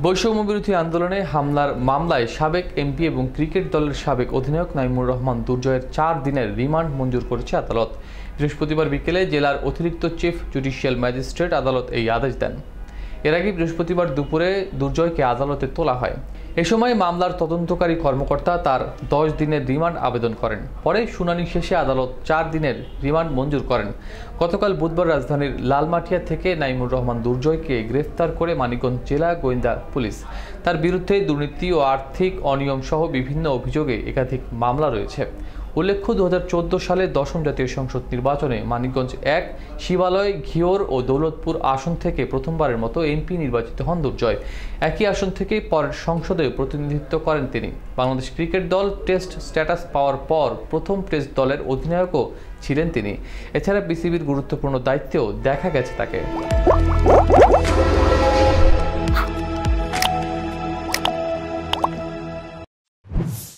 বৈষম্যবিরোধী আন্দোলনে হামলার মামলায় সাবেক এমপি এবং ক্রিকেট দলের সাবেক অধিনায়ক নাইমুর রহমান দুর্জয়ের 4 দিনের রিমান্ড মঞ্জুর করেছে আদালত। বৃহস্পতিবার বিকেলে জেলার অতিরিক্ত চিফ জুডিশিয়াল ম্যাজিস্ট্রেট আদালত এই আদেশ দেন। এর আগে বৃহস্পতিবার দুপুরে দুর্জয়কে আদালতে তোলা হয়। এ সময় মামলার তদন্তকারী কর্মকর্তা তার 10 দিনের রিমান্ড আবেদন করেন। পরে শুনানি শেষে আদালত 4 দিনের রিমান্ড মঞ্জুর করেন। গতকাল বুধবার রাজধানীর লালমাটিয়া থেকে নাইমুর রহমান দুর্জয়কে গ্রেফতার করে মানিকগঞ্জ জেলা গোয়েন্দা পুলিশ। তার বিরুদ্ধে দুর্নীতি ও আর্থিক অনিয়ম সহ বিভিন্ন অভিযোগে একাধিক মামলা রয়েছে। উল্লেখ্য, 2014 সালে 10ম জাতীয় সংসদ নির্বাচনে মানিকগঞ্জ 1, শিবালয়, ঘিওর ও দৌলতপুর আসন থেকে প্রথমবারের মতো এমপি নির্বাচিত হন দুর্জয়। একই আসন থেকে পরের সংসদে প্রতিনিধিত্ব করেন তিনি। বাংলাদেশ ক্রিকেট দল টেস্ট স্ট্যাটাস পাওয়ার পর প্রথম টেস্ট দলের অধিনায়কও ছিলেন তিনি। এছাড়া বিসিবির গুরুত্বপূর্ণ দায়িত্বেও দেখা গেছে তাকে।